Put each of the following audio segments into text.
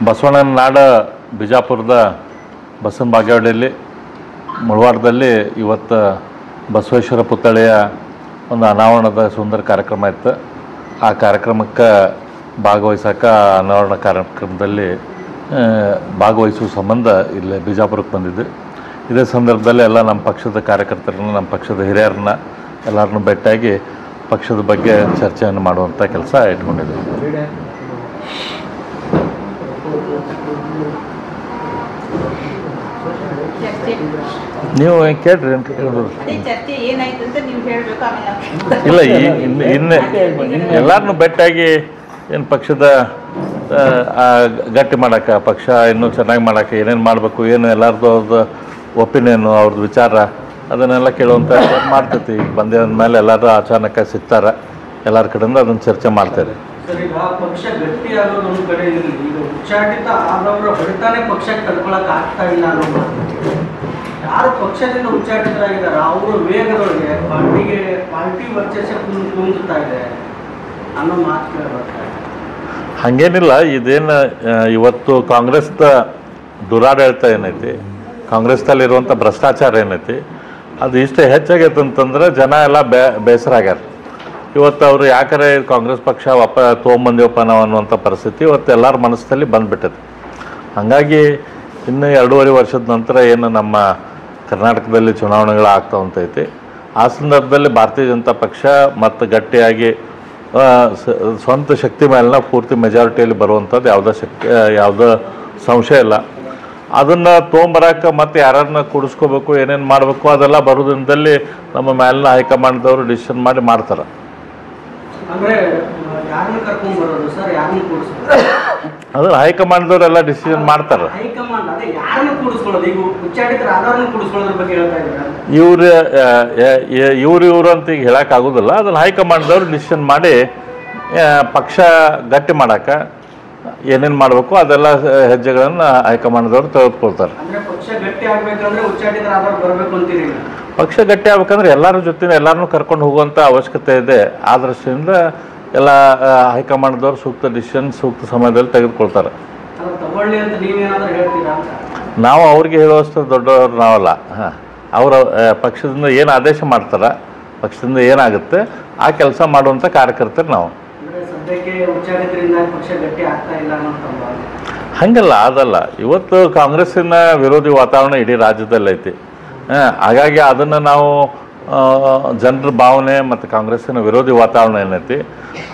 ಬಸವಣ್ಣನ ನಾಡ ಬಿಜಾಪುರದ ಬಸವನ ಬಾಗೇವಾಡಿಯಲ್ಲಿ ಮುಳವಾಡದಲ್ಲಿ ಇವತ್ತು ಬಸವೇಶ್ವರ ಪುತ್ಥಳಿಯ ಒಂದು ಅನಾವರಣದ ಸುಂದರ ಕಾರ್ಯಕ್ರಮ ಇತ್ತು. ಆ ಕಾರ್ಯಕ್ರಮಕ್ಕೆ ಭಾಗವಹಿಸೋಕೆ ಅನಾವರಣ ಕಾರ್ಯಕ್ರಮದಲ್ಲಿ ಭಾಗವಹಿಸುವ ಸಂಬಂಧ ಇಲ್ಲಿ ಬಿಜಾಪುರಕ್ಕೆ ಬಂದಿದ್ದೆ. ಇದೇ ಸಂದರ್ಭದಲ್ಲಿ ಎಲ್ಲ ನಮ್ಮ ಪಕ್ಷದ ಕಾರ್ಯಕರ್ತರನ್ನ, ನಮ್ಮ ಪಕ್ಷದ ಹಿರಿಯರನ್ನ ಎಲ್ಲರನ್ನೂ ಭೇಟಿಯಾಗಿ ಪಕ್ಷದ ಬಗ್ಗೆ ಚರ್ಚೆಯನ್ನು ಮಾಡುವಂಥ ಕೆಲಸ ಇಟ್ಕೊಂಡಿದ್ದೀವಿ. ನೀವು ಕೇಳ್ರಿ ಅಂತ ಹೇಳಿದ್ರು ಇಲ್ಲ, ಇನ್ನು ಎಲ್ಲರನ್ನೂ ಭೇಟಿಯಾಗಿ ಏನು ಪಕ್ಷದ ಗಟ್ಟಿ ಮಾಡೋಕ್ಕೆ, ಪಕ್ಷ ಇನ್ನೂ ಚೆನ್ನಾಗಿ ಮಾಡೋಕ್ಕೆ ಏನೇನು ಮಾಡಬೇಕು, ಏನು ಎಲ್ಲರದ್ದು ಅವ್ರದ್ದು ಒಪಿನಿಯನು, ಅವ್ರದ್ದು ವಿಚಾರ ಅದನ್ನೆಲ್ಲ ಕೇಳುವಂಥ ಮಾಡ್ತೈತಿ. ಈಗ ಬಂದ ಮೇಲೆ ಎಲ್ಲರೂ ಅಚಾನಕ ಸಿಗ್ತಾರೆ, ಎಲ್ಲರ ಕಡೆಯಿಂದ ಅದನ್ನು ಚರ್ಚೆ ಮಾಡ್ತಾರೆ. ಸರ್, ಈಗ ಪಕ್ಷ ಗಟ್ಟಿ ಆಗೋದು ಒಂದು ಕಡೆ ಇರಲಿ, ಈಗ ಉಚ್ಚಾಟಿತ ಆದವರ ಹೊರತಾನೆ ಪಕ್ಷಕ್ಕೆ ತಡ್ಕೊಳಕ್ಕೆ ಆಗ್ತಾ ಇಲ್ಲ ಅನ್ನೋ ಯಾರು ಪಕ್ಷದಿಂದ ಉಚ್ಚಾಟಿತರಾಗಿದ್ದಾರೆ ಅವರು ವೇಗದೊಳಗೆ ಪಾರ್ಟಿ ವರ್ಚಸ್ಸೇ ಕುಂದುತ್ತಾ ಇದೆ ಅನ್ನೋ ಮಾತು ಕೇಳಬೇಕಾಗ್ತದೆ. ಹಾಗೇನಿಲ್ಲ, ಇದೇನು ಇವತ್ತು ಕಾಂಗ್ರೆಸ್ದ ದುರಾಡಳಿತ ಏನೈತಿ, ಕಾಂಗ್ರೆಸ್ದಲ್ಲಿರುವಂಥ ಭ್ರಷ್ಟಾಚಾರ ಏನೈತಿ, ಅದು ಇಷ್ಟು ಹೆಚ್ಚಾಗೈತೆ ಅಂತಂದ್ರೆ ಜನ ಎಲ್ಲ ಬೇಸರ ಆಗ್ಯಾರ. ಇವತ್ತು ಅವರು ಯಾಕರೆ ಕಾಂಗ್ರೆಸ್ ಪಕ್ಷ ತೊಗೊಂಬಂದಿವಪ್ಪ ನಾವು ಅನ್ನುವಂಥ ಪರಿಸ್ಥಿತಿ ಇವತ್ತು ಎಲ್ಲರ ಮನಸ್ಸಲ್ಲಿ ಬಂದುಬಿಟ್ಟೈತಿ. ಹಾಗಾಗಿ ಇನ್ನು 2.5 ವರ್ಷದ ನಂತರ ಏನು ನಮ್ಮ ಕರ್ನಾಟಕದಲ್ಲಿ ಚುನಾವಣೆಗಳು ಆಗ್ತಾ ಹೊಂತೈತಿ, ಆ ಸಂದರ್ಭದಲ್ಲಿ ಭಾರತೀಯ ಜನತಾ ಪಕ್ಷ ಮತ್ತು ಗಟ್ಟಿಯಾಗಿ ಸ್ವಂತ ಶಕ್ತಿ ಮೇಲಿನ ಪೂರ್ತಿ ಮೆಜಾರಿಟಿಯಲ್ಲಿ ಬರುವಂಥದ್ದು ಯಾವುದೋ ಸಂಶಯ ಇಲ್ಲ. ಅದನ್ನು ತೊಗೊಂಬರಕ್ಕೆ ಮತ್ತು ಯಾರನ್ನ ಕೂಡಿಸ್ಕೋಬೇಕು, ಏನೇನು ಮಾಡಬೇಕು ಅದೆಲ್ಲ ಬರೋದ್ರಿಂದಲ್ಲಿ ನಮ್ಮ ಮೇಲಿನ ಹೈಕಮಾಂಡ್ದವರು ಡಿಸಿಷನ್ ಮಾಡ್ತಾರೆ. ಅದನ್ನು ಹೈಕಮಾಂಡ್ದವರೆಲ್ಲ ಡಿಸಿಷನ್ ಮಾಡ್ತಾರೆ. ಇವ್ರು ಅಂತ ಈಗ ಹೇಳೋಕ್ಕಾಗೋದಿಲ್ಲ. ಅದನ್ನು ಹೈಕಮಾಂಡ್ದವ್ರು ಡಿಸಿಷನ್ ಮಾಡಿ ಪಕ್ಷ ಗಟ್ಟಿ ಮಾಡೋಕ್ಕೆ ಏನೇನು ಮಾಡಬೇಕು ಅದೆಲ್ಲ ಹೆಜ್ಜೆಗಳನ್ನು ಹೈಕಮಾಂಡ್ದವ್ರು ತೆಗೆದುಕೊಳ್ತಾರೆ. ಪಕ್ಷ ಗಟ್ಟಿ ಆಗ್ಬೇಕಂದ್ರೆ ಎಲ್ಲರ ಜೊತೆ ಎಲ್ಲರನ್ನೂ ಕರ್ಕೊಂಡು ಹೋಗುವಂಥ ಅವಶ್ಯಕತೆ ಇದೆ. ಆ ದೃಷ್ಟಿಯಿಂದ ಎಲ್ಲ ಹೈಕಮಾಂಡ್ದವ್ರು ಸೂಕ್ತ ಡಿಸಿಷನ್ ಸೂಕ್ತ ಸಮಯದಲ್ಲಿ ತೆಗೆದುಕೊಳ್ತಾರೆ. ನಾವು ಅವ್ರಿಗೆ ಹೇಳುವಷ್ಟು ದೊಡ್ಡವರು ನಾವಲ್ಲ. ಅವರ ಪಕ್ಷದಿಂದ ಏನು ಆದೇಶ ಮಾಡ್ತಾರೆ, ಪಕ್ಷದಿಂದ ಏನಾಗುತ್ತೆ ಆ ಕೆಲಸ ಮಾಡುವಂಥ ಕಾರ್ಯಕರ್ತರು ನಾವು. ಹಂಗಲ್ಲ, ಅದಲ್ಲ. ಇವತ್ತು ಕಾಂಗ್ರೆಸ್ಸಿನ ವಿರೋಧಿ ವಾತಾವರಣ ಇಡೀ ರಾಜ್ಯದಲ್ಲಿ ಐತಿ. ಹಾಗಾಗಿ ಅದನ್ನು ನಾವು ಜನರ ಭಾವನೆ ಮತ್ತು ಕಾಂಗ್ರೆಸ್ಸಿನ ವಿರೋಧಿ ವಾತಾವರಣ ಏನೈತಿ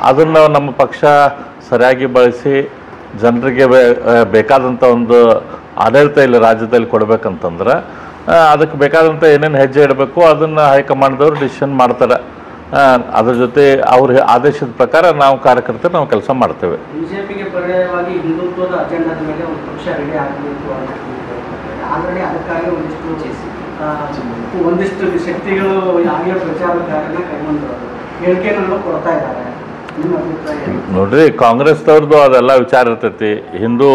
ಅದನ್ನು ನಮ್ಮ ಪಕ್ಷ ಸರಿಯಾಗಿ ಬಳಸಿ ಜನರಿಗೆ ಬೇಕಾದಂಥ ಒಂದು ಆಡಳಿತ ಇಲ್ಲಿ ರಾಜ್ಯದಲ್ಲಿ ಕೊಡಬೇಕಂತಂದ್ರೆ ಅದಕ್ಕೆ ಬೇಕಾದಂಥ ಏನೇನು ಹೆಜ್ಜೆ ಇಡಬೇಕು ಅದನ್ನು ಹೈಕಮಾಂಡ್ದವ್ರು ಡಿಸಿಷನ್ ಮಾಡ್ತಾರೆ. ಅದ್ರ ಜೊತೆ ಅವ್ರ ಆದೇಶದ ಪ್ರಕಾರ ನಾವು ಕಾರ್ಯಕರ್ತರು ನಾವು ಕೆಲಸ ಮಾಡ್ತೇವೆ. ಬಿಜೆಪಿಗೆ ಪರ್ಯಾಯವಾಗಿ ಹಿಂದುತ್ವದ ಅಜೆಂಡಾದ ಮೇಲೆ ಒಂದು ಪಕ್ಷ ರೆಡಿ ಆಗಬೇಕು ಅಂತ ಆಲ್ರೆಡಿ ಅದಕ್ಕಾಗಿ ಒಂದಿಷ್ಟು ಶಕ್ತಿಗಳು ಆಗಲೇ ಪ್ರಚಾರ ಕಾರ್ಯನ ಕೈಗೊಂಡು ಹೇಳಿಕೆಗಳನ್ನು ಕೊಡ್ತಾ ಇದ್ದಾರೆ. ನೋಡ್ರಿ, ಕಾಂಗ್ರೆಸ್ದವ್ರದ್ದು ಅದೆಲ್ಲ ವಿಚಾರ ಇರ್ತೈತಿ. ಹಿಂದೂ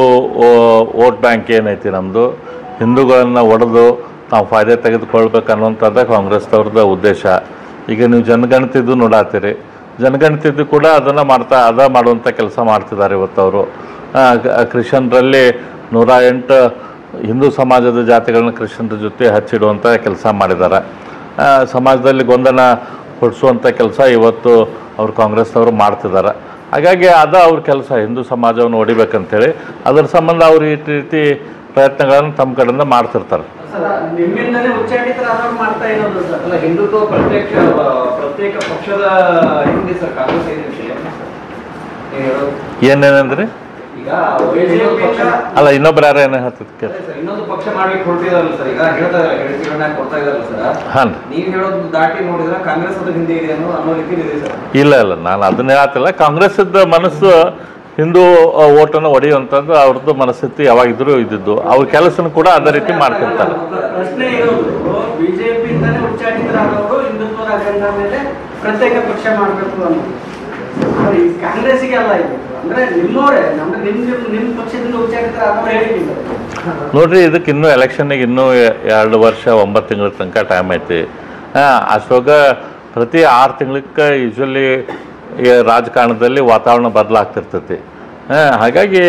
ವೋಟ್ ಬ್ಯಾಂಕ್ ಏನೈತಿ ನಮ್ಮದು, ಹಿಂದೂಗಳನ್ನು ಒಡೆದು ನಾವು ಫಾಯ್ದೆ ತೆಗೆದುಕೊಳ್ಬೇಕು ಅನ್ನುವಂಥದ್ದೇ ಕಾಂಗ್ರೆಸ್ದವ್ರದ್ದು ಉದ್ದೇಶ. ಈಗ ನೀವು ಜನಗಣತಿದ್ದು ನೋಡಾತೀರಿ, ಜನಗಣತಿದ್ದು ಕೂಡ ಅದನ್ನು ಮಾಡುವಂಥ ಕೆಲಸ ಮಾಡ್ತಿದ್ದಾರೆ. ಇವತ್ತು ಅವರು ಕ್ರಿಶ್ಚಿಯನ್ರಲ್ಲಿ 108 ಹಿಂದೂ ಸಮಾಜದ ಜಾತಿಗಳನ್ನ ಕ್ರಿಶ್ಚಿಯನ್ರ ಜೊತೆ ಹಚ್ಚಿಡುವಂಥ ಕೆಲಸ ಮಾಡಿದ್ದಾರೆ. ಸಮಾಜದಲ್ಲಿ ಗೊಂದಲ ಹೊಡಿಸುವಂಥ ಕೆಲಸ ಇವತ್ತು ಅವರು ಕಾಂಗ್ರೆಸ್ನವರು ಮಾಡ್ತಿದ್ದಾರೆ. ಹಾಗಾಗಿ ಅವ್ರ ಕೆಲಸ ಹಿಂದೂ ಸಮಾಜವನ್ನು ಹೊಡಿಬೇಕಂತೇಳಿ ಅದರ ಸಂಬಂಧ ಅವರು ಈ ರೀತಿ ಪ್ರಯತ್ನಗಳನ್ನು ತಮ್ಮ ಕಡೆಯಿಂದ ಮಾಡ್ತಿರ್ತಾರೆ. ಹಿಂದುತ್ವ ಪ್ರತ್ಯೇಕ ಪಕ್ಷದ ಹಿಂದೆ ಸರ್ ಕಾಂಗ್ರೆಸ್ ಏನೇನಂದ್ರಿ? ಅಲ್ಲ, ಇನ್ನೊಬ್ರು ಯಾರು ಏನೋ ಹೇಳ್ತಿದ್ದೆ, ಇನ್ನೊಂದು ಪಕ್ಷ ಮಾಡ್ಲಿಕ್ಕೆ ಹೊರಟಿದಾರಲ್ಲ ಸರ್, ಈಗ ಹೇಳ್ತಾ ಇದ್ದಾರೆ ಹೇಳಿಕೆಗಳನ್ನ ಕೊಡ್ತಾ ಇದಾರಲ್ಲ ಸರ್. ಹಾಂ, ನೀವು ಹೇಳೋದು ದಾಟಿ ನೋಡಿದ್ರೆ ಕಾಂಗ್ರೆಸ್ ಅದು ಹಿಂದೆ ಇದೆ ಅನ್ನೋ ರೀತಿ ಇದೆ ಸರ್. ಇಲ್ಲ, ನಾನು ಅದನ್ನ ಹೇಳತ್ತಿಲ್ಲ. ಕಾಂಗ್ರೆಸ್ದ ಮನಸ್ಸು ಹಿಂದೂ ಓಟನ್ನು ಹೊಡೆಯುವಂಥದ್ದು ಅವ್ರದ್ದು ಮನಸ್ಥಿತಿ ಯಾವಾಗಿದ್ರೂ ಇದ್ದಿದ್ದು. ಅವ್ರ ಕೆಲಸನ ಕೂಡ ಅದೇ ರೀತಿ ಮಾಡ್ತಿರ್ತಾರೆ. ಪ್ರಶ್ನೆ ಇರೋದು ಬಿಜೆಪಿಯಿಂದಲೇ ಉಚ್ಚಾಟಿತರಾದವರು ಹಿಂದುತ್ವದ ಅಜೆಂಡಾ ಮೇಲೆ ಪ್ರತ್ಯೇಕ ಪಕ್ಷ ಮಾಡಬೇಕು ಅನ್ನೋದು ಕಾಂಗ್ರೆಸ್ಸಿಗೆ ಅಲ್ಲ. ಇದು ಅಂದ್ರೆ ನಿಮ್ಮವರೇ ನಿಮ್ಮ ಪಕ್ಷದಿಂದ ಉಚ್ಚಾಟಿತರಾದವರು ಹೇಳಿಲ್ಲ. ನೋಡ್ರಿ, ಇದಕ್ಕೆ ಇನ್ನೂ ಎಲೆಕ್ಷನ್ನಿಗೆ ಇನ್ನೂ 2 ವರ್ಷ 9 ತಿಂಗಳ ತನಕ ಟೈಮ್ ಐತಿ. ಅಷ್ಟೊಗ ಪ್ರತಿ 6 ತಿಂಗಳಿಗೆ ಯೂಶ್ವಲಿ ರಾಜಕಾರಣದಲ್ಲಿ ವಾತಾವರಣ ಬದಲಾಗ್ತಿರ್ತೈತಿ. ಹಾಗಾಗಿ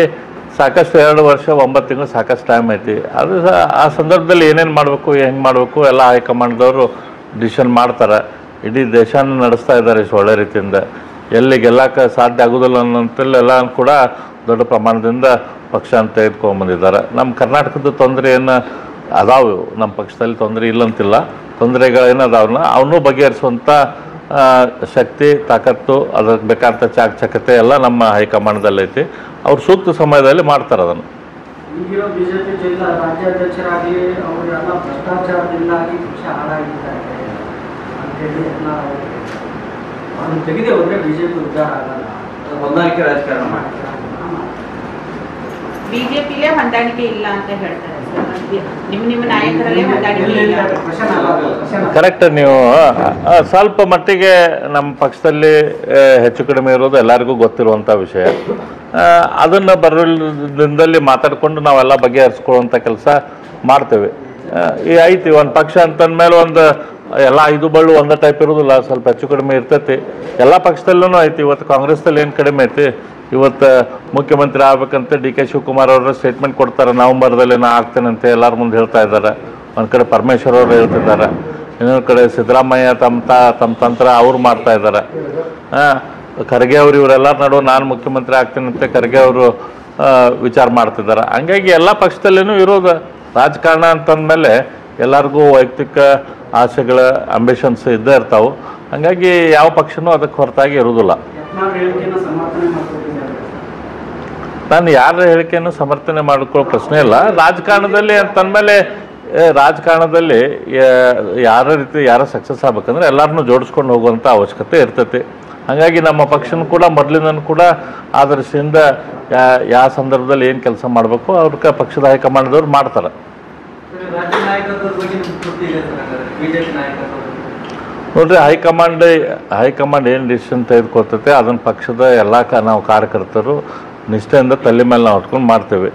ಸಾಕಷ್ಟು 2 ವರ್ಷ 9 ತಿಂಗಳು ಸಾಕಷ್ಟು ಟೈಮ್ ಐತಿ. ಅದು ಆ ಸಂದರ್ಭದಲ್ಲಿ ಏನೇನು ಮಾಡಬೇಕು ಹೆಂಗೆ ಮಾಡಬೇಕು ಎಲ್ಲ ಹೈಕಮಾಂಡ್ದವರು ಡಿಸಿಷನ್ ಮಾಡ್ತಾರೆ. ಇಡೀ ದೇಶನ ನಡೆಸ್ತಾ ಇದ್ದಾರೆ ಇಷ್ಟು ಒಳ್ಳೆ ರೀತಿಯಿಂದ. ಎಲ್ಲಿ ಗೆಲ್ಲಕ್ಕೆ ಸಾಧ್ಯ ಆಗೋದಿಲ್ಲ ಅನ್ನೋಂತೆಲ್ಲ ಕೂಡ ದೊಡ್ಡ ಪ್ರಮಾಣದಿಂದ ಪಕ್ಷ ಅಂತ ತೆಗೆದುಕೊಂಡ್ಬಂದಿದ್ದಾರೆ. ನಮ್ಮ ಕರ್ನಾಟಕದ ತೊಂದರೆ ಏನು ಅದಾವು, ನಮ್ಮ ಪಕ್ಷದಲ್ಲಿ ತೊಂದರೆ ಇಲ್ಲಂತಿಲ್ಲ, ತೊಂದರೆಗಳೇನು ಅದಾವನ್ನ ಅವನ್ನೂ ಬಗೆಹರಿಸುವಂಥ ಶಕ್ತಿ ತಾಕತ್ತು ಅದಕ್ಕೆ ಬೇಕಾದಂಥ ಚಾಕಚಕ್ಯತೆ ಎಲ್ಲ ನಮ್ಮ ಹೈಕಮಾಂಡ್ದಲ್ಲೈತಿ. ಅವ್ರು ಸೂಕ್ತ ಸಮಯದಲ್ಲಿ ಮಾಡ್ತಾರೆ ಅದನ್ನು. ಈಗಿರೋ ಬಿಜೆಪಿ ಜಿಲ್ಲಾ ರಾಜ್ಯಾಧ್ಯಕ್ಷರಾಗಿ ಅವರೆಲ್ಲ ಭ್ರಷ್ಟಾಚಾರದಿಂದಾಗಿ ಪಕ್ಷ ಹಾಳಾಗಿದ್ದಾರೆ ಅಂತೇಳಿ ಎಲ್ಲ ಅದನ್ನು ತೆಗೆದೇ ಹೋದರೆ ಬಿಜೆಪಿ ಉದ್ಧಾರ ಆಗಲ್ಲ. ಹೊಂದಾಣಿಕೆ ರಾಜಕಾರಣ ಮಾಡ್ತಾರೆ. ಬಿಜೆಪಿಲೇ ಹೊಂದಾಣಿಕೆ ಇಲ್ಲ ಅಂತ ಹೇಳ್ತಾರೆ ಸರ್. ನಿಮ್ಮ ನಾಯಕರಲ್ಲೇ ಹೊಂದಾಣಿಕೆ ಇಲ್ಲ. ಕರೆಕ್ಟ್. ನೀವು ಸ್ವಲ್ಪ ಮಟ್ಟಿಗೆ ನಮ್ಮ ಪಕ್ಷದಲ್ಲಿ ಹೆಚ್ಚು ಕಡಿಮೆ ಇರೋದು ಎಲ್ಲರಿಗೂ ಗೊತ್ತಿರುವಂಥ ವಿಷಯ. ಅದನ್ನು ಬರೋದ್ರಿಂದಲ್ಲಿ ಮಾತಾಡಿಕೊಂಡು ನಾವೆಲ್ಲ ಬಗೆಹರಿಸ್ಕೊಳ್ಳುವಂಥ ಕೆಲಸ ಮಾಡ್ತೇವೆ. ಈ ಐತಿ ಒಂದು ಪಕ್ಷ ಅಂತಂದಮೇಲೆ ಒಂದು ಎಲ್ಲ 5 ಬಳ್ಳು ಒಂದೇ ಟೈಪ್ ಇರೋದಿಲ್ಲ, ಸ್ವಲ್ಪ ಹೆಚ್ಚು ಕಡಿಮೆ ಇರ್ತೈತಿ. ಎಲ್ಲ ಪಕ್ಷದಲ್ಲೂ ಐತಿ. ಇವತ್ತು ಕಾಂಗ್ರೆಸ್ದಲ್ಲಿ ಏನು ಕಡಿಮೆ ಐತಿ. ಇವತ್ತು ಮುಖ್ಯಮಂತ್ರಿ ಆಗ್ಬೇಕಂತ DK ಶಿವಕುಮಾರ್ ಅವರು ಸ್ಟೇಟ್ಮೆಂಟ್ ಕೊಡ್ತಾರೆ, ನವಂಬರ್ದಲ್ಲಿ ನಾ ಆಗ್ತೇನಂತೆ ಎಲ್ಲರ ಮುಂದೆ ಹೇಳ್ತಾ ಇದ್ದಾರೆ. ಒಂದು ಕಡೆ ಪರಮೇಶ್ವರ್ ಅವರು ಹೇಳ್ತಿದ್ದಾರೆ, ಇನ್ನೊಂದು ಕಡೆ ಸಿದ್ದರಾಮಯ್ಯ ತಮ್ಮ ತಂತ್ರ ಅವ್ರು ಮಾಡ್ತಾ ಇದ್ದಾರೆ. ಖರ್ಗೆ ಅವರು ಇವರೆಲ್ಲರ ನಡುವೆ ನಾನು ಮುಖ್ಯಮಂತ್ರಿ ಆಗ್ತೇನಂತೆ ಖರ್ಗೆ ಅವರು ವಿಚಾರ ಮಾಡ್ತಿದ್ದಾರೆ. ಹಂಗಾಗಿ ಎಲ್ಲ ಪಕ್ಷದಲ್ಲೂ ಇರೋದು ರಾಜಕಾರಣ ಅಂತಂದಮೇಲೆ ಎಲ್ಲರಿಗೂ ವೈಯಕ್ತಿಕ ಆಸೆಗಳ ಅಂಬಿಷನ್ಸ್ ಇದ್ದೇ ಇರ್ತಾವೆ. ಹಂಗಾಗಿ ಯಾವ ಪಕ್ಷನೂ ಅದಕ್ಕೆ ಹೊರತಾಗಿ ಇರೋದಿಲ್ಲ. ನಾನು ಯಾರ ಹೇಳಿಕೆಯನ್ನು ಸಮರ್ಥನೆ ಮಾಡ್ಕೊಳ್ಳೋ ಪ್ರಶ್ನೆ ಇಲ್ಲ. ರಾಜಕಾರಣದಲ್ಲಿ ಅಂತಂದಮೇಲೆ ರಾಜಕಾರಣದಲ್ಲಿ ಯಾರ ಸಕ್ಸಸ್ ಆಗ್ಬೇಕಂದ್ರೆ ಎಲ್ಲರನ್ನೂ ಜೋಡಿಸ್ಕೊಂಡು ಹೋಗುವಂಥ ಅವಶ್ಯಕತೆ ಇರ್ತೈತಿ. ಹಾಗಾಗಿ ನಮ್ಮ ಪಕ್ಷನೂ ಕೂಡ ಮೊದಲಿಂದನೂ ಕೂಡ ಆ ದೃಷ್ಟಿಯಿಂದ ಯಾವ ಸಂದರ್ಭದಲ್ಲಿ ಏನು ಕೆಲಸ ಮಾಡಬೇಕು ಅವ್ರಿಗೆ ಪಕ್ಷದ ಹೈಕಮಾಂಡ್ದವ್ರು ಮಾಡ್ತಾರೆ. ನೋಡ್ರಿ, ಹೈಕಮಾಂಡ್ ಏನು ಡಿಸಿಷನ್ ತೆಗೆದುಕೊಳ್ತೈತೆ ಅದನ್ನು ಪಕ್ಷದ ಎಲ್ಲ ನಾವು ಕಾರ್ಯಕರ್ತರು ನಿಷ್ಠೆಯಿಂದ ತಲೆ ಮೇಲೆ ನಾವು ಹೊಟ್ಕೊಂಡು ಮಾಡ್ತೇವೆ.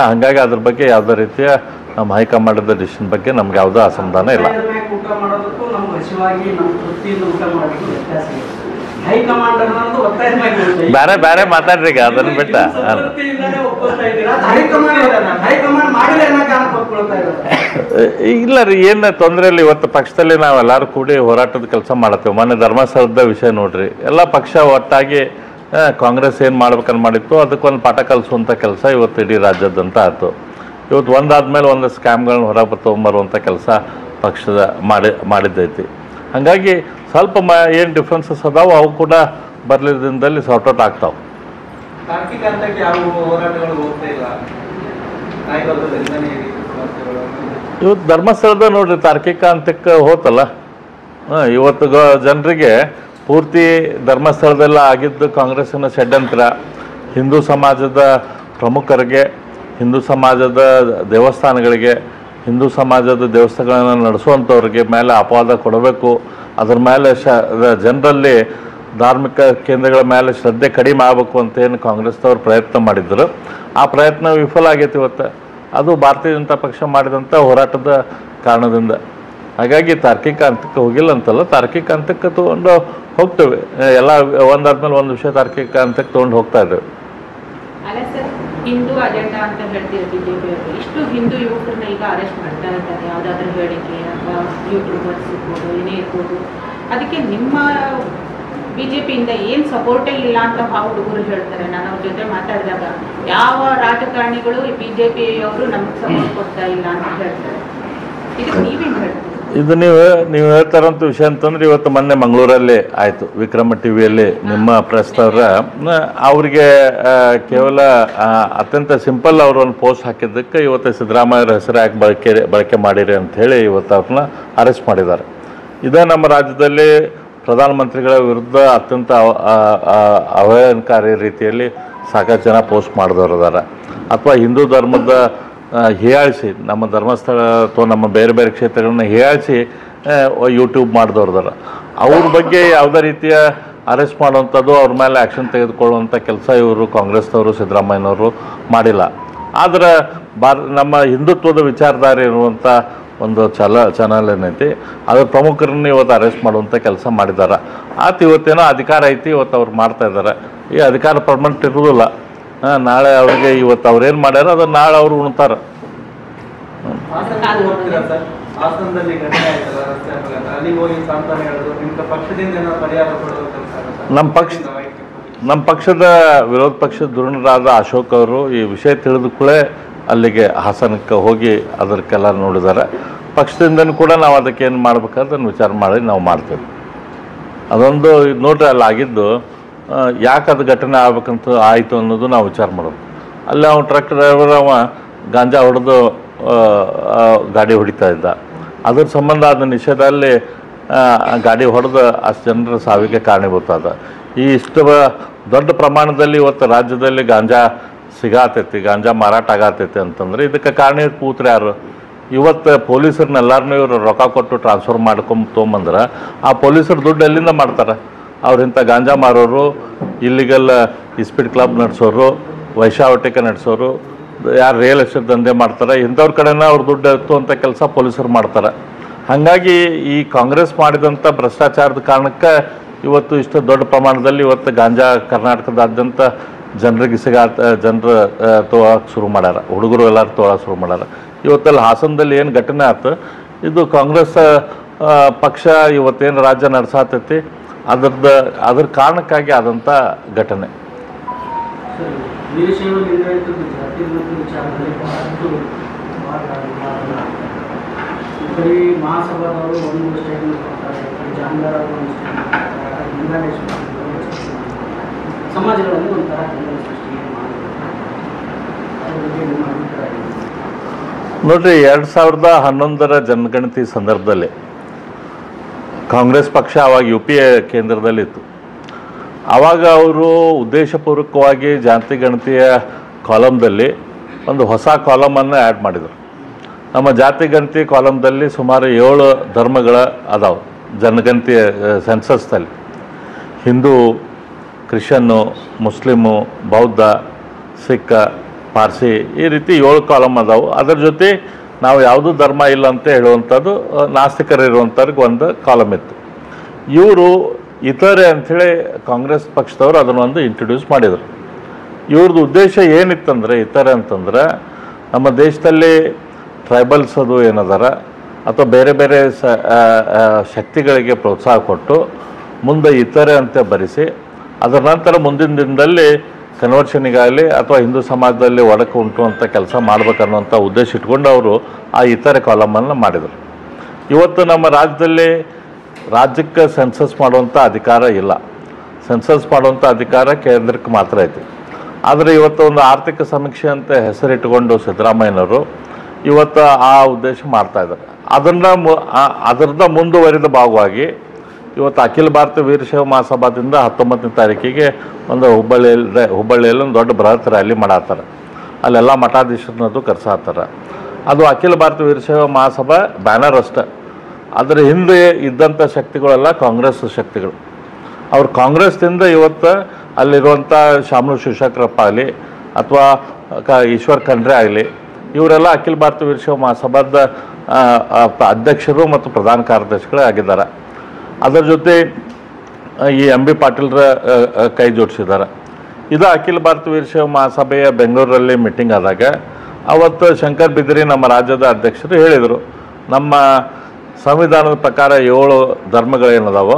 ಹಾಗಾಗಿ ಅದ್ರ ಬಗ್ಗೆ ಯಾವುದೇ ರೀತಿಯ ನಮ್ಮ ಹೈಕಮಾಂಡದ ಡಿಸಿಷನ್ ಬಗ್ಗೆ ನಮ್ಗೆ ಯಾವುದೋ ಅಸಮಾಧಾನ ಇಲ್ಲ. ಬೇರೆ ಮಾತಾಡ್ರಿ ಈಗ ಅದನ್ನು ಬಿಟ್ಟ. ಇಲ್ಲ ರೀ, ಏನು ತೊಂದರೆ ಇಲ್ಲ. ಇವತ್ತು ಪಕ್ಷದಲ್ಲಿ ನಾವೆಲ್ಲರೂ ಕೂಡಿ ಹೋರಾಟದ ಕೆಲಸ ಮಾಡತ್ತೇವೆ. ಮೊನ್ನೆ ಧರ್ಮಸ್ಥಳದ ವಿಷಯ ನೋಡ್ರಿ, ಎಲ್ಲ ಪಕ್ಷ ಒಟ್ಟಾಗಿ ಕಾಂಗ್ರೆಸ್ ಏನು ಮಾಡ್ಬೇಕಂತ ಮಾಡಿತ್ತು ಅದಕ್ಕೊಂದು ಪಾಠ ಕಲಿಸುವಂಥ ಕೆಲಸ ಇವತ್ತು ಇಡೀ ರಾಜ್ಯದಂತ ಆಯಿತು. ಇವತ್ತು ಒಂದಾದ್ಮೇಲೆ ಒಂದು ಸ್ಕ್ಯಾಮ್ಗಳನ್ನ ಹೊರಗೆ ತೊಗೊಂಬರುವಂಥ ಕೆಲಸ ಪಕ್ಷದ ಮಾಡಿದ್ದೈತಿ. ಹಾಗಾಗಿ ಸ್ವಲ್ಪ ಏನು ಡಿಫ್ರೆನ್ಸಸ್ ಅದಾವೆ ಅವು ಕೂಡ ಬರಲಿದ್ದ ದಿನದಲ್ಲಿ ಸಾರ್ಟ್ ಔಟ್ ಆಗ್ತಾವೆ. ಇವತ್ತು ಧರ್ಮಸ್ಥಳದ ನೋಡ್ರಿ ತಾರ್ಕಿಕ ಹಂತಕ್ಕೆ ಹೋತಲ್ಲ. ಇವತ್ತು ಜನರಿಗೆ ಪೂರ್ತಿ ಧರ್ಮಸ್ಥಳದೆಲ್ಲ ಆಗಿದ್ದು ಕಾಂಗ್ರೆಸ್ಸಿನ ಷಡ್ಯಂತ್ರ. ಹಿಂದೂ ಸಮಾಜದ ಪ್ರಮುಖರಿಗೆ, ಹಿಂದೂ ಸಮಾಜದ ದೇವಸ್ಥಾನಗಳಿಗೆ, ಹಿಂದೂ ಸಮಾಜದ ದೇವಸ್ಥಾನಗಳನ್ನು ನಡೆಸುವಂಥವ್ರಿಗೆ ಮೇಲೆ ಅಪವಾದ ಕೊಡಬೇಕು, ಅದ್ರ ಮೇಲೆ ಜನರಲ್ಲಿ ಧಾರ್ಮಿಕ ಕೇಂದ್ರಗಳ ಮೇಲೆ ಶ್ರದ್ಧೆ ಕಡಿಮೆ ಆಗಬೇಕು ಅಂತ ಏನು ಕಾಂಗ್ರೆಸ್ದವ್ರು ಪ್ರಯತ್ನ ಮಾಡಿದ್ರು, ಆ ಪ್ರಯತ್ನ ವಿಫಲ ಆಗೈತಿ ಇವತ್ತು. ಅದು ಭಾರತೀಯ ಜನತಾ ಪಕ್ಷ ಮಾಡಿದಂಥ ಹೋರಾಟದ ಕಾರಣದಿಂದ. ಹಾಗಾಗಿ ತಾರ್ಕಿಕ ಹಂತಕ್ಕೆ ಹೋಗಿಲ್ಲ ಅಂತಲ್ಲ, ತಾರ್ಕಿಕ ಹಂತಕ್ಕೆ ತೊಗೊಂಡು ಹೋಗ್ತೇವೆ. ಎಲ್ಲ ಒಂದಾದ್ಮೇಲೆ ಒಂದು ವಿಷಯ ತಾರ್ಕಿಕ ಹಂತಕ್ಕೆ ತೊಗೊಂಡು ಹೋಗ್ತಾ ಇದ್ದೇವೆ. ಅಲ್ಲ ಸರ್, ಹಿಂದೂ ಅಜೆಂಡಾ ಅಂತ ಹೇಳ್ತೀವಿ ಬಿಜೆಪಿ ಅವರು. ಇಷ್ಟು ಹಿಂದೂ ಯುವಕರನ್ನ ಈಗ ಅರೆಸ್ಟ್ ಮಾಡ್ತಾ ಇದ್ದಾರೆ, ಯಾವುದಾದ್ರೂ ಹೇಳಿಕೆ ಅಥವಾ ಯೂಟ್ಯೂಬರ್ಸ್ ಇರ್ಬೋದು, ಏನೇ ಇರ್ಬೋದು. ಅದಕ್ಕೆ ನಿಮ್ಮ ಬಿಜೆಪಿಯಿಂದ ಏನು ಸಪೋರ್ಟೇ ಇಲ್ಲ ಅಂತ ಹುಡುಗರು ಹೇಳ್ತಾರೆ. ನಾನು ಅವ್ರ ಜೊತೆ ಮಾತಾಡಿದಾಗ ಯಾವ ರಾಜಕಾರಣಿಗಳು ಬಿಜೆಪಿ ಅವರು ನಮಗೆ ಸಪೋರ್ಟ್ ಕೊಡ್ತಾ ಇಲ್ಲ ಅಂತ ಹೇಳ್ತಾರೆ. ಇದಕ್ಕೆ ನೀವೇನು ಹೇಳ್ತೀರಿ? ಇದು ನೀವು ಹೇಳ್ತಾರಂಥ ವಿಷಯ ಅಂತಂದ್ರೆ ಇವತ್ತು ಮೊನ್ನೆ ಮಂಗಳೂರಲ್ಲಿ ಆಯಿತು, ವಿಕ್ರಮ ಟಿವಿಯಲ್ಲಿ ನಿಮ್ಮ ಪ್ರೆಸ್ನವ್ರ ಅವರಿಗೆ ಕೇವಲ ಅತ್ಯಂತ ಸಿಂಪಲ್ ಅವರು ಒಂದು ಪೋಸ್ಟ್ ಹಾಕಿದ್ದಕ್ಕೆ ಇವತ್ತು ಸಿದ್ದರಾಮಯ್ಯರ ಹೆಸರು ಯಾಕೆ ಬಳಕೆ ಮಾಡಿರಿ ಅಂಥೇಳಿ ಇವತ್ತು ಅವ್ರನ್ನ ಅರೆಸ್ಟ್ ಮಾಡಿದ್ದಾರೆ. ಇದೇ ನಮ್ಮ ರಾಜ್ಯದಲ್ಲಿ ಪ್ರಧಾನಮಂತ್ರಿಗಳ ವಿರುದ್ಧ ಅತ್ಯಂತ ಅವಹೇಳನಕಾರಿ ರೀತಿಯಲ್ಲಿ ಸಾಕಷ್ಟು ಜನ ಪೋಸ್ಟ್ ಮಾಡಿದವರು ಇದ್ದಾರೆ. ಅಥವಾ ಹಿಂದೂ ಧರ್ಮದ ಹೀಯಾಳಿಸಿ, ನಮ್ಮ ಧರ್ಮಸ್ಥಳ ಅಥವಾ ನಮ್ಮ ಬೇರೆ ಬೇರೆ ಕ್ಷೇತ್ರಗಳನ್ನ ಹೀಯಾಳಿಸಿ ಯೂಟ್ಯೂಬ್ ಮಾಡಿದವ್ರದಾರ. ಅವ್ರ ಬಗ್ಗೆ ಯಾವುದೇ ರೀತಿಯ ಅರೆಸ್ಟ್ ಮಾಡುವಂಥದ್ದು, ಅವ್ರ ಮೇಲೆ ಆ್ಯಕ್ಷನ್ ತೆಗೆದುಕೊಳ್ಳುವಂಥ ಕೆಲಸ ಇವರು ಕಾಂಗ್ರೆಸ್ನವರು ಸಿದ್ದರಾಮಯ್ಯನವರು ಮಾಡಿಲ್ಲ. ಆದರೆ ನಮ್ಮ ಹಿಂದುತ್ವದ ವಿಚಾರಧಾರೆ ಇರುವಂಥ ಒಂದು ಚಾನಲ್ ಏನೈತಿ, ಅದ್ರ ಪ್ರಮುಖರನ್ನ ಇವತ್ತು ಅರೆಸ್ಟ್ ಮಾಡುವಂಥ ಕೆಲಸ ಮಾಡಿದ್ದಾರೆ. ಇವತ್ತೇನೋ ಅಧಿಕಾರ ಐತಿ, ಇವತ್ತು ಅವ್ರು ಮಾಡ್ತಾ ಇದ್ದಾರೆ. ಈ ಅಧಿಕಾರ ಪರ್ಮನೆಂಟ್ ಇರೋದಿಲ್ಲ. ನಾಳೆ ಅವ್ರಿಗೆ ಇವತ್ತು ಅವ್ರೇನು ಮಾಡ್ಯಾರ ಅದನ್ನು ನಾಳೆ ಅವ್ರು ಉಣ್ತಾರೆ. ಹಾಸನಕ್ಕೆ ಹೋಗ್ತೀರಾ ಸರ್? ಹಾಸನದಲ್ಲಿ ಘಟನೆ ಆಯ್ತಲ್ಲ ರಸ್ತೆ ಅಪಘಾತ, ಅಲ್ಲಿಗೆ ಹೋಗಿ ಸಾಂತ್ವನ ಹೇಳೋದು, ನಿಮ್ಮ ಪಕ್ಷದಿಂದ ಏನಾದ್ರು ಪರಿಹಾರ ಕೊಡೋದು ಕೆಲಸ ಆಗುತ್ತಾ? ನಮ್ಮ ಪಕ್ಷದ ವಿರೋಧ ಪಕ್ಷದ ಧುರೀಣರಾದ ಅಶೋಕ್ ಅವರು ಈ ವಿಷಯ ತಿಳಿದ ಕೂಡಲೇ ಅಲ್ಲಿಗೆ ಹಾಸನಕ್ಕೆ ಹೋಗಿ ಅದಕ್ಕೆಲ್ಲ ನೋಡಿದ್ದಾರೆ. ಪಕ್ಷದಿಂದನೂ ಕೂಡ ನಾವು ಅದಕ್ಕೆ ಏನು ಮಾಡ್ಬೇಕಾದ್ರೆ ವಿಚಾರ ಮಾಡಿ ನಾವು ಮಾಡ್ತೇವೆ. ಅದೊಂದು ನೋಡ್ರಿ ಅಲ್ಲಿ ಆಗಿದ್ದು ಯಾಕೆ ಅದು ಘಟನೆ ಆಗ್ಬೇಕಂತ ಆಯಿತು ಅನ್ನೋದು ನಾವು ವಿಚಾರ ಮಾಡೋದು. ಅಲ್ಲಿ ಅವ್ನು ಟ್ರಕ್ ಡ್ರೈವರ್ ಅವ ಗಾಂಜಾ ಹೊಡೆದು ಗಾಡಿ ಹೊಡಿತಾ ಇದ್ದ. ಅದ್ರ ಸಂಬಂಧ ಅದನ್ನ ನಿಷೇಧದಲ್ಲಿ ಗಾಡಿ ಹೊಡೆದು ಅಷ್ಟು ಜನರ ಸಾವಿಗೆ ಕಾರಣೀಭೂತ ಅದ. ಈ ಇಷ್ಟು ದೊಡ್ಡ ಪ್ರಮಾಣದಲ್ಲಿ ಇವತ್ತು ರಾಜ್ಯದಲ್ಲಿ ಗಾಂಜಾ ಸಿಗಾತೈತಿ, ಗಾಂಜಾ ಮಾರಾಟ ಆಗತೈತಿ ಅಂತಂದ್ರೆ ಇದಕ್ಕೆ ಕಾರಣೀಭೂತರು ಯಾರು? ಇವತ್ತು ಪೊಲೀಸರನ್ನೆಲ್ಲರನ್ನೂ ಇವರು ರೊಕ್ಕ ಕೊಟ್ಟು ಟ್ರಾನ್ಸ್ಫರ್ ತೊಗೊಂಬಂದ್ರೆ ಆ ಪೊಲೀಸರು ದುಡ್ಡು ಎಲ್ಲಿಂದ ಮಾಡ್ತಾರೆ? ಅವ್ರಿಂಥ ಗಾಂಜಾ ಮಾರೋರು, ಇಲ್ಲಿಗಲ್ ಸ್ಪೀಡ್ ಕ್ಲಬ್ ನಡೆಸೋರು, ವೈಶಾವಟಿಕೆ ನಡೆಸೋರು, ಯಾರು ರಿಯಲ್ ಎಸ್ಟೇಟ್ ದಂಧೆ ಮಾಡ್ತಾರೆ, ಇಂಥವ್ರ ಕಡೆನ ಅವ್ರು ದುಡ್ಡು ಎತ್ತುವಂಥ ಕೆಲಸ ಪೊಲೀಸರು ಮಾಡ್ತಾರೆ. ಹಾಗಾಗಿ ಈ ಕಾಂಗ್ರೆಸ್ ಮಾಡಿದಂಥ ಭ್ರಷ್ಟಾಚಾರದ ಕಾರಣಕ್ಕೆ ಇವತ್ತು ಇಷ್ಟು ದೊಡ್ಡ ಪ್ರಮಾಣದಲ್ಲಿ ಇವತ್ತು ಗಾಂಜಾ ಕರ್ನಾಟಕದಾದ್ಯಂತ ಜನರಿಗೆ ಜನರು ತೊಗೊಳಕ್ಕೆ ಶುರು ಮಾಡ್ಯಾರ, ಹುಡುಗರು ಎಲ್ಲರೂ ತೊಗೊಳಕ್ಕೆ ಶುರು ಮಾಡ್ಯಾರ. ಇವತ್ತಲ್ಲಿ ಹಾಸನದಲ್ಲಿ ಏನು ಘಟನೆ ಆಯ್ತು, ಇದು ಕಾಂಗ್ರೆಸ್ ಪಕ್ಷ ಇವತ್ತೇನು ರಾಜ್ಯ ನಡೆಸಾತೈತಿ ಅದ್ರ ಕಾರಣಕ್ಕಾಗಿ ಆದಂಥ ಘಟನೆ. ವೀರಶೈವ ಲಿಂಗಾಯತದ ಜಾತಿ ವಿಚಾರದಲ್ಲಿ ಬಹಳಷ್ಟು ಬರೀ ಮಹಾಸಭಾದವರು ಒಂದು ಸ್ಟೇಟ್ಮೆಂಟ್ ಕೊಡ್ತಾರೆ, ಜಾಮದಾರ ಒಂದು ಸ್ಟೇಟ್ಮೆಂಟ್ ಕೊಡ್ತಾರೆ, ಲಿಂಗಾಯತ ಸಮಾಜಗಳಲ್ಲಿ ಒಂಥರ ಸೃಷ್ಟಿ ನೋಡ್ರಿ, 2011 ಜನಗಣತಿ ಸಂದರ್ಭದಲ್ಲಿ ಕಾಂಗ್ರೆಸ್ ಪಕ್ಷ ಆವಾಗ UPA ಕೇಂದ್ರದಲ್ಲಿತ್ತು. ಆವಾಗ ಅವರು ಉದ್ದೇಶಪೂರ್ವಕವಾಗಿ ಜಾತಿ ಗಣತಿಯ ಕಾಲಮ್ದಲ್ಲಿ ಒಂದು ಹೊಸ ಕಾಲಮನ್ನು ಆ್ಯಡ್ ಮಾಡಿದರು. ನಮ್ಮ ಜಾತಿ ಗಣತಿ ಕಾಲಮ್ದಲ್ಲಿ ಸುಮಾರು 7 ಧರ್ಮಗಳ ಅದಾವೆ ಜನಗಣತಿಯ ಸೆನ್ಸಸ್ದಲ್ಲಿ. ಹಿಂದೂ, ಕ್ರಿಶ್ಚಿಯನ್ನು, ಮುಸ್ಲಿಮು, ಬೌದ್ಧ, ಸಿಖ್, ಪಾರ್ಸಿ, ಈ ರೀತಿ 7 ಕಾಲಮ್ ಅದಾವೆ. ಅದರ ಜೊತೆ ನಾವು ಯಾವುದೂ ಧರ್ಮ ಇಲ್ಲ ಅಂತ ಹೇಳುವಂಥದ್ದು ನಾಸ್ತಿಕರು ಇರುವಂಥವ್ರಿಗೆ ಒಂದು ಕಾಲಮ್ ಇತ್ತು. ಇವರು ಇತರೆ ಅಂಥೇಳಿ ಕಾಂಗ್ರೆಸ್ ಪಕ್ಷದವರು ಅದನ್ನೊಂದು ಇಂಟ್ರೊಡ್ಯೂಸ್ ಮಾಡಿದರು. ಇವ್ರದ್ದು ಉದ್ದೇಶ ಏನಿತ್ತಂದರೆ, ಇತರೆ ಅಂತಂದ್ರೆ ನಮ್ಮ ದೇಶದಲ್ಲಿ ಟ್ರೈಬಲ್ಸ್ ಅದು ಏನದಾರ ಅಥವಾ ಬೇರೆ ಬೇರೆ ಶಕ್ತಿಗಳಿಗೆ ಪ್ರೋತ್ಸಾಹ ಕೊಟ್ಟು ಮುಂದೆ ಇತರೆ ಅಂತ ಬರೆಸಿ ಅದರ ನಂತರ ಮುಂದಿನ ದಿನದಲ್ಲಿ ಕನ್ವರ್ಷನಿಗಾಗಲಿ ಅಥವಾ ಹಿಂದೂ ಸಮಾಜದಲ್ಲಿ ಒಡಕು ಉಂಟು ಅಂತ ಕೆಲಸ ಮಾಡ್ಬೇಕನ್ನುವಂಥ ಉದ್ದೇಶ ಇಟ್ಕೊಂಡು ಅವರು ಆ ಇತರೆ ಕಾಲಮನ್ನು ಮಾಡಿದರು. ಇವತ್ತು ನಮ್ಮ ರಾಜ್ಯದಲ್ಲಿ ರಾಜ್ಯಕ್ಕೆ ಸೆನ್ಸಸ್ ಮಾಡುವಂಥ ಅಧಿಕಾರ ಇಲ್ಲ. ಸೆನ್ಸಸ್ ಮಾಡುವಂಥ ಅಧಿಕಾರ ಕೇಂದ್ರಕ್ಕೆ ಮಾತ್ರ ಐತಿ. ಆದರೆ ಇವತ್ತು ಒಂದು ಆರ್ಥಿಕ ಸಮೀಕ್ಷೆ ಅಂತ ಹೆಸರಿಟ್ಟುಕೊಂಡು ಸಿದ್ದರಾಮಯ್ಯನವರು ಇವತ್ತು ಆ ಉದ್ದೇಶ ಮಾಡ್ತಾಯಿದ್ದಾರೆ. ಅದರಿಂದ ಮುಂದುವರಿದ ಭಾಗವಾಗಿ ಇವತ್ತು ಅಖಿಲ ಭಾರತ ವೀರಶೈವ ಮಹಾಸಭಾದಿಂದ 19ನೇ ತಾರೀಕಿಗೆ ಒಂದು ಹುಬ್ಬಳ್ಳಿಯಲ್ಲಿ ಒಂದು ದೊಡ್ಡ ಬೃಹತ್ ರ್ಯಾಲಿ ಮಾಡತ್ತಾರೆ. ಅಲ್ಲೆಲ್ಲ ಮಠಾಧೀಶರನ್ನದು ಕರೆಸಾತಾರೆ. ಅದು ಅಖಿಲ ಭಾರತ ವೀರಶೈವ ಮಹಾಸಭಾ ಬ್ಯಾನರ್ ಅಷ್ಟೆ. ಅದರ ಹಿಂದೆ ಇದ್ದಂಥ ಶಕ್ತಿಗಳೆಲ್ಲ ಕಾಂಗ್ರೆಸ್ ಶಕ್ತಿಗಳು. ಅವ್ರು ಕಾಂಗ್ರೆಸ್ನಿಂದ ಇವತ್ತು ಅಲ್ಲಿರುವಂಥ ಶಾಮನೂರು ಶಿವಶಂಕರಪ್ಪ ಆಗಲಿ ಅಥವಾ ಈಶ್ವರ್ ಖಂಡ್ರೆ ಆಗಲಿ, ಇವರೆಲ್ಲ ಅಖಿಲ ಭಾರತ ವೀರಶೈವ ಮಹಾಸಭಾದ ಅಧ್ಯಕ್ಷರು ಮತ್ತು ಪ್ರಧಾನ ಕಾರ್ಯದರ್ಶಿಗಳೇ ಆಗಿದ್ದಾರೆ. ಅದರ ಜೊತೆ ಈ MB ಪಾಟೀಲ್ರ ಕೈ ಜೋಡಿಸಿದ್ದಾರೆ. ಇದು ಅಖಿಲ ಭಾರತ ವೀರಶೈವ ಮಹಾಸಭೆಯ ಬೆಂಗಳೂರಲ್ಲಿ ಮೀಟಿಂಗ್ ಆದಾಗ ಅವತ್ತು ಶಂಕರ್ ಬಿದರಿ ನಮ್ಮ ರಾಜ್ಯದ ಅಧ್ಯಕ್ಷರು ಹೇಳಿದರು, ನಮ್ಮ ಸಂವಿಧಾನದ ಪ್ರಕಾರ 7 ಧರ್ಮಗಳೇನದಾವೋ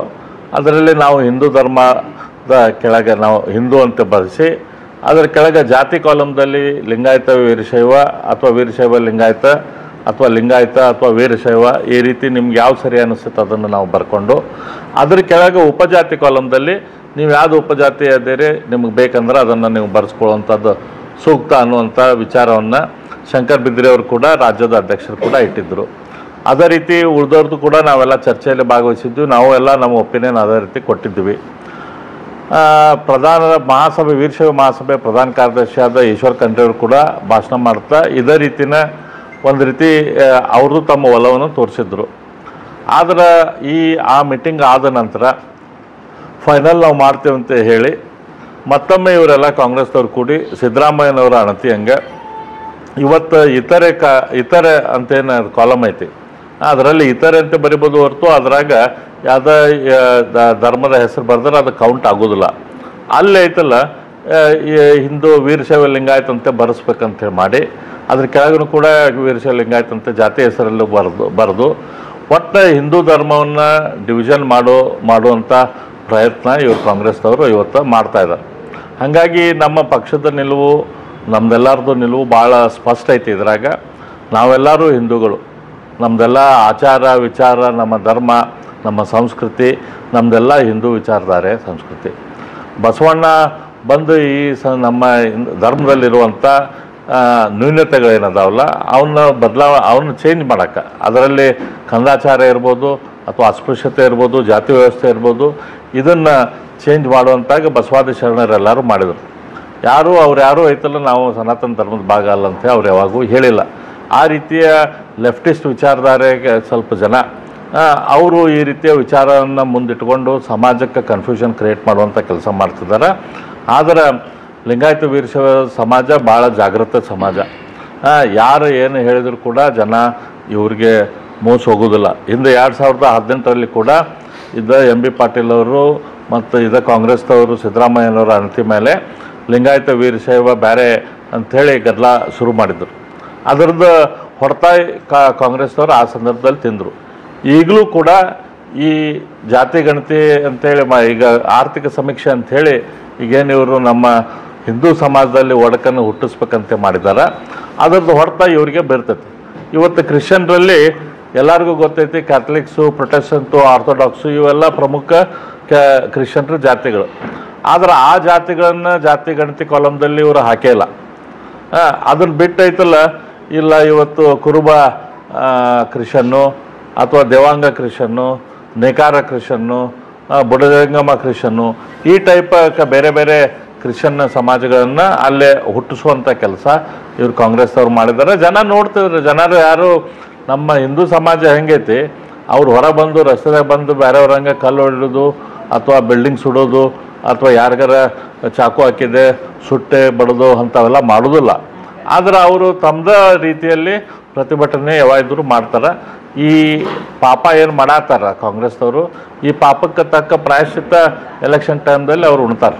ಅದರಲ್ಲಿ ನಾವು ಹಿಂದೂ ಧರ್ಮದ ಕೆಳಗೆ ನಾವು ಹಿಂದೂ ಅಂತ ಬರೆಸಿ ಅದರ ಕೆಳಗೆ ಜಾತಿ ಕಾಲಮ್ದಲ್ಲಿ ಲಿಂಗಾಯತ ವೀರಶೈವ ಅಥವಾ ವೀರಶೈವ ಲಿಂಗಾಯತ ಅಥವಾ ಲಿಂಗಾಯತ ಅಥವಾ ವೀರಶೈವ ಈ ರೀತಿ ನಿಮ್ಗೆ ಯಾವ ಸರಿ ಅನಿಸುತ್ತೆ ಅದನ್ನು ನಾವು ಬರ್ಕೊಂಡು ಅದ್ರ ಕೆಳಗೆ ಉಪಜಾತಿ ಕಾಲಮ್ದಲ್ಲಿ ನೀವು ಯಾವುದು ಉಪಜಾತಿ ಅದೇರಿ ನಿಮಗೆ ಬೇಕಂದ್ರೆ ಅದನ್ನು ನೀವು ಬರೆಸ್ಕೊಳ್ಳುವಂಥದ್ದು ಸೂಕ್ತ ಅನ್ನುವಂಥ ವಿಚಾರವನ್ನು ಶಂಕರ್ ಬಿದ್ರಿ ಅವರು ಕೂಡ ರಾಜ್ಯದ ಅಧ್ಯಕ್ಷರು ಕೂಡ ಇಟ್ಟಿದ್ದರು. ಅದೇ ರೀತಿ ಉಳಿದವ್ರದ್ದು ಕೂಡ ನಾವೆಲ್ಲ ಚರ್ಚೆಯಲ್ಲಿ ಭಾಗವಹಿಸಿದ್ವಿ. ನಾವು ಎಲ್ಲ ನಮ್ಮ ಒಪಿನಿಯನ್ ಅದೇ ರೀತಿ ಕೊಟ್ಟಿದ್ವಿ. ಪ್ರಧಾನ ಮಹಾಸಭೆ ವೀರಶೈವ ಮಹಾಸಭೆ ಪ್ರಧಾನ ಕಾರ್ಯದರ್ಶಿಯಾದ ಈಶ್ವರ್ ಖಂಡ್ರೆ ಅವರು ಕೂಡ ಭಾಷಣ ಮಾಡ್ತಾ ಇದೇ ರೀತಿನ ಒಂದು ರೀತಿ ಅವ್ರದ್ದು ತಮ್ಮ ಒಲವನ್ನು ತೋರಿಸಿದ್ರು. ಆದರೆ ಆ ಮೀಟಿಂಗ್ ಆದ ನಂತರ ಫೈನಲ್ ನಾವು ಮಾಡ್ತೇವೆ ಅಂತ ಹೇಳಿ ಮತ್ತೊಮ್ಮೆ ಇವರೆಲ್ಲ ಕಾಂಗ್ರೆಸ್ದವ್ರು ಕೂಡಿ ಸಿದ್ದರಾಮಯ್ಯನವರ ಅಣತಿ ಹಂಗೆ ಇವತ್ತು ಇತರೆ ಅಂತೇನು ಕಾಲಮ್ ಐತಿ ಅದರಲ್ಲಿ ಇತರೆ ಅಂತ ಬರಿಬೋದು ಹೊರತು ಅದ್ರಾಗ ಯಾವುದೇ ಧರ್ಮದ ಹೆಸರು ಬರೆದ್ರೆ ಅದು ಕೌಂಟ್ ಆಗೋದಿಲ್ಲ. ಅಲ್ಲಿ ಐತಲ್ಲ ಈ ಹಿಂದೂ ವೀರಶೈವ ಲಿಂಗಾಯತಂತೆ ಬರೆಸ್ಬೇಕಂತೇಳಿ ಮಾಡಿ ಅದ್ರ ಕೆಳಗೂ ಕೂಡ ವೀರಶೈವ ಲಿಂಗಾಯತಂತೆ ಜಾತಿ ಹೆಸರಲ್ಲೂ ಬರೆದು ಒಟ್ಟು ಹಿಂದೂ ಧರ್ಮವನ್ನು ಡಿವಿಷನ್ ಮಾಡುವಂಥ ಪ್ರಯತ್ನ ಇವರು ಕಾಂಗ್ರೆಸ್ದವರು ಇವತ್ತು ಮಾಡ್ತಾಯಿದ್ದಾರೆ. ಹಾಗಾಗಿ ನಮ್ಮ ಪಕ್ಷದ ನಿಲುವು ನಮ್ಮದೆಲ್ಲರದು ನಿಲುವು ಭಾಳ ಸ್ಪಷ್ಟ ಐತಿ. ಇದ್ರಾಗ ನಾವೆಲ್ಲರೂ ಹಿಂದೂಗಳು, ನಮ್ಮದೆಲ್ಲ ಆಚಾರ ವಿಚಾರ, ನಮ್ಮ ಧರ್ಮ, ನಮ್ಮ ಸಂಸ್ಕೃತಿ, ನಮ್ಮದೆಲ್ಲ ಹಿಂದೂ ವಿಚಾರಧಾರೆ ಸಂಸ್ಕೃತಿ. ಬಸವಣ್ಣ ಬಂದು ಈ ನಮ್ಮ ಧರ್ಮದಲ್ಲಿರುವಂಥ ನ್ಯೂನತೆಗಳೇನದಾವಲ್ಲ ಅವನ್ನ ಚೇಂಜ್ ಮಾಡೋಕ್ಕೆ, ಅದರಲ್ಲಿ ಕಂದಾಚಾರ ಇರ್ಬೋದು ಅಥವಾ ಅಸ್ಪೃಶ್ಯತೆ ಇರ್ಬೋದು, ಜಾತಿ ವ್ಯವಸ್ಥೆ ಇರ್ಬೋದು, ಇದನ್ನು ಚೇಂಜ್ ಮಾಡುವಂತಾಗ ಬಸವಾದಿ ಶರಣರೆಲ್ಲರೂ ಮಾಡಿದರು. ಅವ್ರು ಐತಲ್ಲ ನಾವು ಸನಾತನ ಧರ್ಮದ ಭಾಗ ಅಲ್ಲ ಅಂತ ಅವ್ರು ಯಾವಾಗೂ ಹೇಳಿಲ್ಲ. ಆ ರೀತಿಯ ಲೆಫ್ಟಿಸ್ಟ್ ವಿಚಾರಧಾರೆಗೆ ಸ್ವಲ್ಪ ಜನ ಅವರು ಈ ರೀತಿಯ ವಿಚಾರವನ್ನು ಮುಂದಿಟ್ಕೊಂಡು ಸಮಾಜಕ್ಕೆ ಕನ್ಫ್ಯೂಷನ್ ಕ್ರಿಯೇಟ್ ಮಾಡುವಂಥ ಕೆಲಸ ಮಾಡ್ತಿದ್ದಾರೆ. ಆದರೆ ಲಿಂಗಾಯತ ವೀರಶೈವ ಸಮಾಜ ಭಾಳ ಜಾಗೃತ ಸಮಾಜ. ಯಾರು ಏನು ಹೇಳಿದ್ರು ಕೂಡ ಜನ ಇವ್ರಿಗೆ ಮೋಸ ಹೋಗೋದಿಲ್ಲ. ಹಿಂದೆ 2018ರಲ್ಲಿ ಕೂಡ ಎಂ ಬಿ ಪಾಟೀಲ್ ಅವರು ಮತ್ತು ಕಾಂಗ್ರೆಸ್ದವರು ಸಿದ್ದರಾಮಯ್ಯನವರ ಅಣತಿ ಮೇಲೆ ಲಿಂಗಾಯತ ವೀರಶೈವ ಬೇರೆ ಅಂಥೇಳಿ ಗದ್ದಲ ಶುರು ಮಾಡಿದರು. ಅದರದ್ದು ಹೊರತಾಯಿ ಕಾಂಗ್ರೆಸ್ದವರು ಆ ಸಂದರ್ಭದಲ್ಲಿ ತಿಂದರು. ಈಗಲೂ ಕೂಡ ಈ ಜಾತಿ ಗಣತಿ ಅಂಥೇಳಿ ಈಗ ಆರ್ಥಿಕ ಸಮೀಕ್ಷೆ ಅಂಥೇಳಿ ಈಗೇನು ಇವರು ನಮ್ಮ ಹಿಂದೂ ಸಮಾಜದಲ್ಲಿ ಒಡಕನ್ನು ಹುಟ್ಟಿಸ್ಬೇಕಂತೆ ಮಾಡಿದ್ದಾರೆ. ಅದರದ್ದು ಹೊರತಾಯಿ ಇವರಿಗೆ ಬರ್ತೈತಿ. ಇವತ್ತು ಕ್ರಿಶ್ಚಿಯನ್ರಲ್ಲಿ ಎಲ್ಲರಿಗೂ ಗೊತ್ತೈತಿ, ಕ್ಯಾಥಲಿಕ್ಸು, ಪ್ರೊಟೆಸ್ಟೆಂಟು, ಆರ್ಥೋಡಾಕ್ಸು ಇವೆಲ್ಲ ಪ್ರಮುಖ ಕ್ರಿಶ್ಚಿಯನ್ರ ಜಾತಿಗಳು. ಆದರೆ ಆ ಜಾತಿಗಳನ್ನು ಜಾತಿ ಗಣತಿ ಕಾಲಮ್ದಲ್ಲಿ ಇವರು ಹಾಕಿಲ್ಲ. ಅದನ್ನು ಬಿಟ್ಟೈತಲ್ಲ, ಇಲ್ಲ ಇವತ್ತು ಕುರುಬ ಕ್ರಿಶ್ಚಿಯನ್ನು ಅಥವಾ ದೇವಾಂಗ ಕ್ರಿಶ್ಚಿಯನ್ನು, ನೇಕಾರ ಕ್ರಿಶ್ಚಿಯನ್ನು, ಬುಡಜಂಗಮ ಕ್ರಿಶ್ಚಿಯನ್ನು, ಈ ಟೈಪ್ ಬೇರೆ ಬೇರೆ ಕ್ರಿಶ್ಚಿಯನ್ ಸಮಾಜಗಳನ್ನು ಅಲ್ಲೇ ಹುಟ್ಟಿಸುವಂಥ ಕೆಲಸ ಇವರು ಕಾಂಗ್ರೆಸ್ದವ್ರು ಮಾಡಿದ್ದಾರೆ. ಜನ ನೋಡ್ತಿದ್ರು. ಜನರು ಯಾರು ನಮ್ಮ ಹಿಂದೂ ಸಮಾಜ ಹೆಂಗೈತಿ, ಅವ್ರು ಹೊರ ಬಂದು ರಸ್ತೆದಾಗ ಬಂದು ಬೇರೆಯವ್ರಂಗೆ ಕಲ್ಲು ಹೊಡಿಯೋದು ಅಥವಾ ಬಿಲ್ಡಿಂಗ್ ಸುಡೋದು ಅಥವಾ ಯಾರಿಗಾರ ಚಾಕು ಹಾಕಿದೆ ಸುಟ್ಟೆ ಬಡೋದು ಅಂಥವೆಲ್ಲ ಮಾಡೋದಿಲ್ಲ. ಆದರೆ ಅವರು ತಮ್ಮದ ರೀತಿಯಲ್ಲಿ ಪ್ರತಿಭಟನೆ ಯಾವಾಗಿದ್ದರೂ ಮಾಡ್ತಾರೆ. ಈ ಪಾಪ ಏನು ಮಾಡಾತಾರ ಕಾಂಗ್ರೆಸ್ದವರು, ಈ ಪಾಪಕ್ಕೆ ತಕ್ಕ ಪ್ರಾಯಶ್ಚಿತ್ತ ಎಲೆಕ್ಷನ್ ಟೈಮ್ದಲ್ಲಿ ಅವ್ರು ಉಣ್ತಾರೆ.